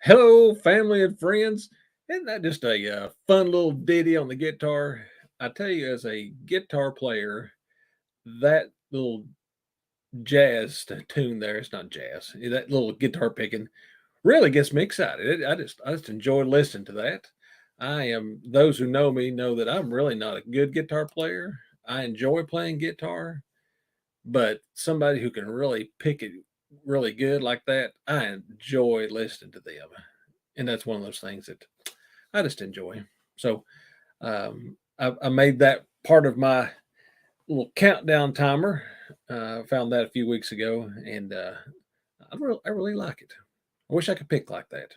Hello, family and friends. Isn't that just a fun little ditty on the guitar? I tell you, as a guitar player, that little tune there, it's not jazz, that little guitar picking really gets me excited. I just enjoy listening to that. Those who know me know that I'm really not a good guitar player. I enjoy playing guitar, but somebody who can really pick it really good like that, I enjoy listening to them. And that's one of those things that I just enjoy. So I made that part of my little countdown timer. Found that a few weeks ago, and I really like it. I wish I could pick like that.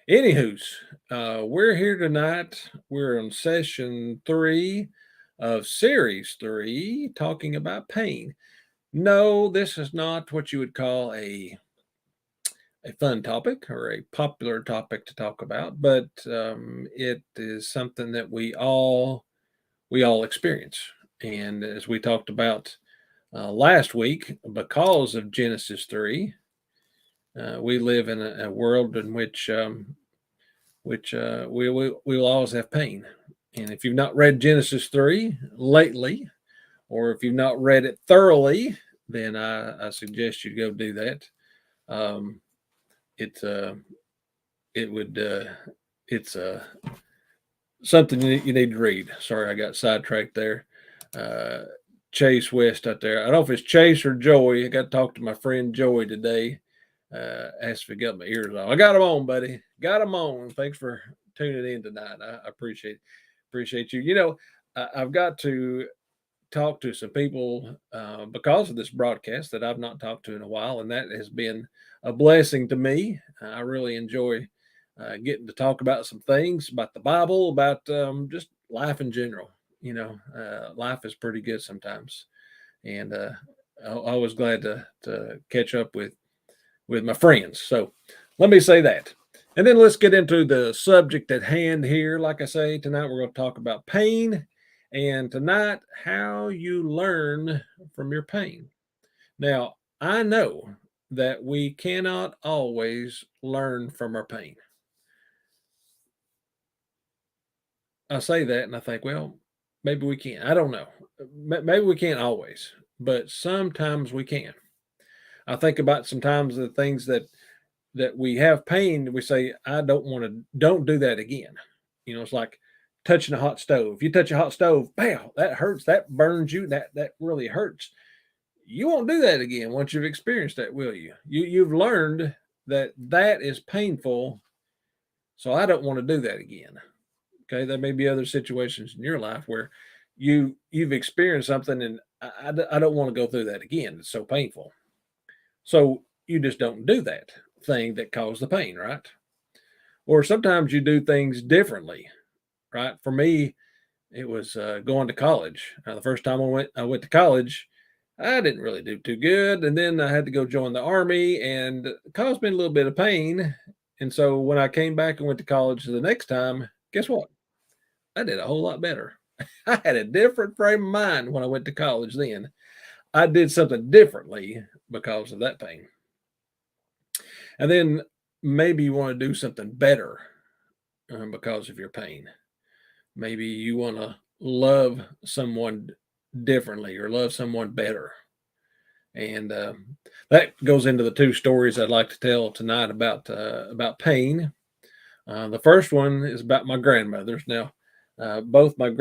Anywho's, we're here tonight. We're on session three of series three, talking about pain. No, this is not what you would call a fun topic or a popular topic to talk about, but it is something that we all experience. And as we talked about last week, because of Genesis 3, we live in a world in which we will always have pain. And if you've not read Genesis 3 lately, or if you've not read it thoroughly, then I suggest you go do that. Um, it it would it's something you need to read. Sorry, I got sidetracked there. Uh, Chase West out there. I don't know if it's Chase or Joey. I got to talk to my friend Joey today. Asked if he got my ears on. I got them on, buddy. Got them on. Thanks for tuning in tonight. I appreciate you. I've got to talk to some people because of this broadcast that I've not talked to in a while, and that has been a blessing to me. I really enjoy getting to talk about some things about the Bible, about just life in general. Life is pretty good sometimes, and I was glad to catch up with my friends. So let me say that. And then let's get into the subject at hand here. Like I say, tonight we're going to talk about pain, and tonight, how you learn from your pain. Now, I know that we cannot always learn from our pain. I say that and I think, well, maybe we can. I don't know. Maybe we can't always, but sometimes we can. I think about sometimes the things that we have pain, we say, I don't do that again. It's like touching a hot stove. If you touch a hot stove, bam, that hurts, that burns you, that really hurts. You won't do that again once you've experienced that, will you? You've learned that that is painful, so I don't want to do that again. Okay, there may be other situations in your life where you've experienced something, and I don't want to go through that again. It's so painful. So you just don't do that thing that caused the pain, right? Or sometimes you do things differently, right? For me, it was going to college. The first time I went to college, I didn't really do too good, and then I had to go join the army, and it caused me a little bit of pain. And so when I came back and went to college the next time, guess what? I did a whole lot better. I had a different frame of mind when I went to college then. I did something differently because of that pain. And then maybe you want to do something better because of your pain. Maybe you want to love someone differently or love someone better. And that goes into the two stories I'd like to tell tonight about pain. The first one is about my grandmothers. Now, both my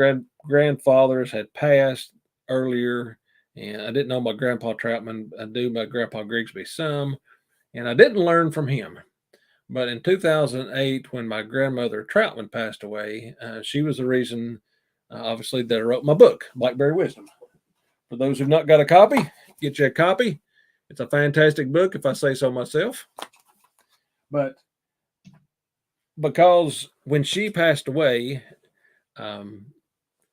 grandfathers had passed earlier, and I didn't know my grandpa Troutman. I do my grandpa Grigsby some, and I didn't learn from him. But in 2008, when my grandmother Troutman passed away, she was the reason, obviously, that I wrote my book, Blackberry Wisdom. For those who've not got a copy, get you a copy. It's a fantastic book, if I say so myself. But because when she passed away, um,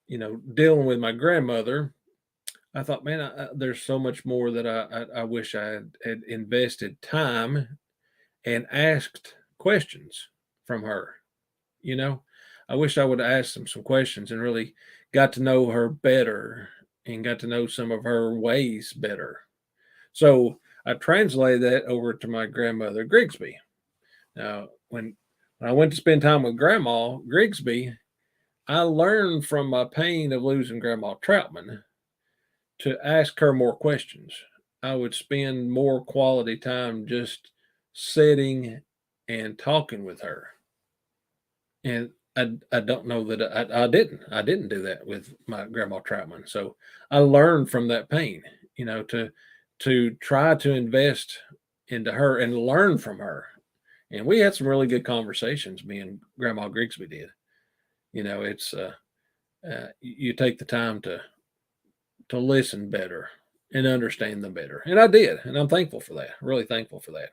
dealing with my grandmother, I thought, man, there's so much more that I wish I had invested time and asked questions from her. You know, I wish I would have asked some questions and really got to know her better and got to know some of her ways better. So I translated that over to my grandmother Grigsby. When I went to spend time with Grandma Grigsby, I learned from my pain of losing Grandma Troutman to ask her more questions. I would spend more quality time just sitting and talking with her. And I don't know that I didn't do that with my Grandma Troutman. So I learned from that pain, to try to invest into her and learn from her. And we had some really good conversations, me and Grandma Grigsby did. It's you take the time to listen better and understand them better. And I did, and I'm thankful for that. Really thankful for that.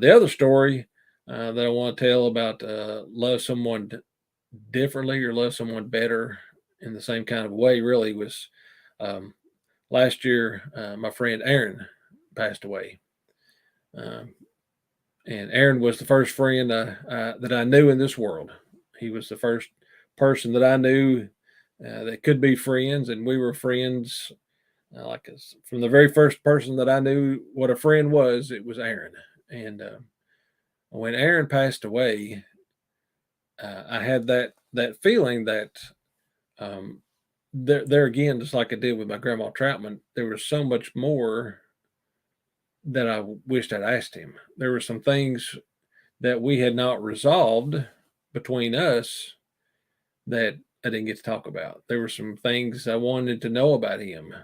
The other story that I want to tell about love someone differently or love someone better in the same kind of way really was um, last year. My friend Aaron passed away. Um, and Aaron was the first friend that I knew in this world. He was the first person that I knew that could be friends, and we were friends. From the very first person that I knew what a friend was, it was Aaron. And when Aaron passed away, I had that feeling that um, there again, just like I did with my Grandma Troutman, there was so much more that I wished I'd asked him. There were some things that we had not resolved between us that I didn't get to talk about. There were some things I wanted to know about him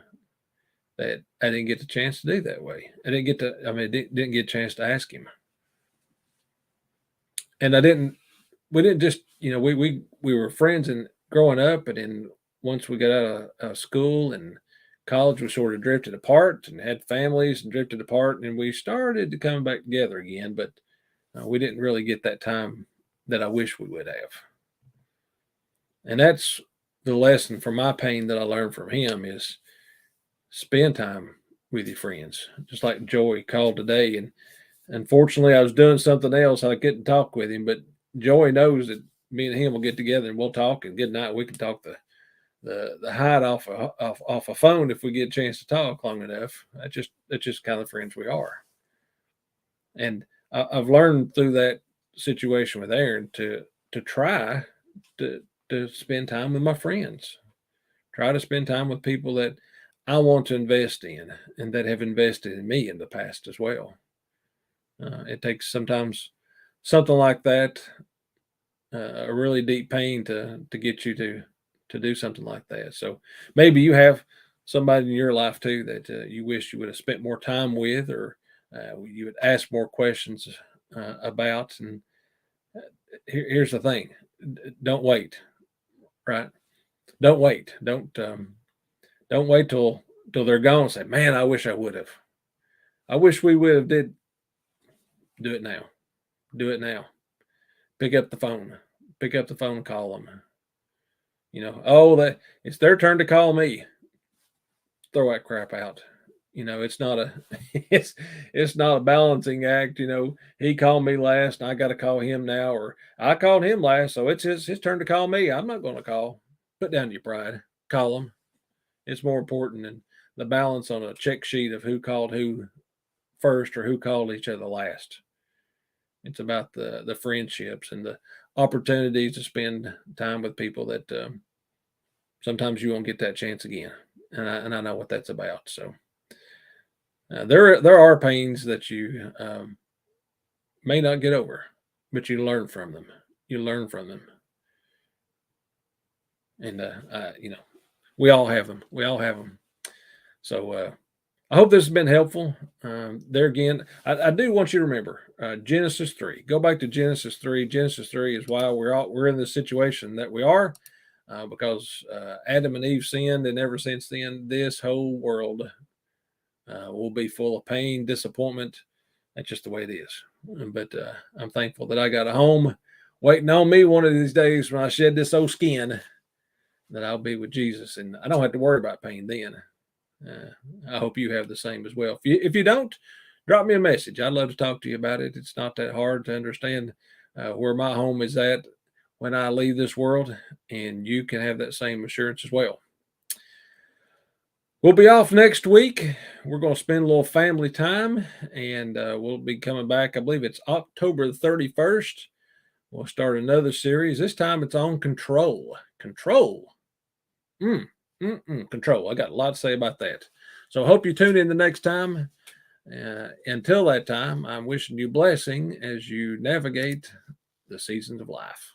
that I didn't get the chance to do that way. I didn't get to, I mean, didn't get a chance to ask him. And we didn't just, we were friends and growing up. And then once we got out of school and college, we sort of drifted apart and had families and drifted apart. And we started to come back together again, but we didn't really get that time that I wish we would have. And that's the lesson from my pain that I learned from him is spend time with your friends. Just like Joey called today. And unfortunately, I was doing something else. I couldn't talk with him, but Joey knows that me and him will get together and we'll talk. And good night. We can talk the hide off a phone if we get a chance to talk long enough. That's just kind of friends we are. And I've learned through that situation with Aaron to try to spend time with my friends. Try to spend time with people that I want to invest in and that have invested in me in the past as well. It takes sometimes something like that, a really deep pain to get you to do something like that. So maybe you have somebody in your life too that you wish you would have spent more time with, or you would ask more questions about. And here's the thing: don't wait, right? Don't wait. Don't wait till they're gone. And say, man, I wish I would have. I wish we would have did. Do it now. Do it now. Pick up the phone. Pick up the phone and call them. Oh, that it's their turn to call me. Throw that crap out. It's not a it's not a balancing act. He called me last and I got to call him now, or I called him last, so it's his turn to call me. I'm not going to call. Put down your pride. Call them. It's more important than the balance on a check sheet of who called who first or who called each other last. It's about the friendships and the opportunities to spend time with people that sometimes you won't get that chance again, and I know what that's about. So there are pains that you may not get over, but you learn from them. You learn from them, and we all have them. We all have them. So I hope this has been helpful. There again, I do want you to remember Genesis 3. Go back to Genesis 3. Genesis 3 is why we're in the situation that we are, because Adam and Eve sinned, and ever since then, this whole world will be full of pain, disappointment. That's just the way it is. But I'm thankful that I got a home waiting on me one of these days when I shed this old skin, that I'll be with Jesus, and I don't have to worry about pain then. I hope you have the same as well. If you don't, drop me a message. I'd love to talk to you about it. It's not that hard to understand where my home is at when I leave this world, and you can have that same assurance as well. We'll be off next week. We're going to spend a little family time, and we'll be coming back. I believe it's October the 31st. We'll start another series. This time it's on control. Control. Control. I got a lot to say about that. So I hope you tune in the next time. Until that time, I'm wishing you blessing as you navigate the seasons of life.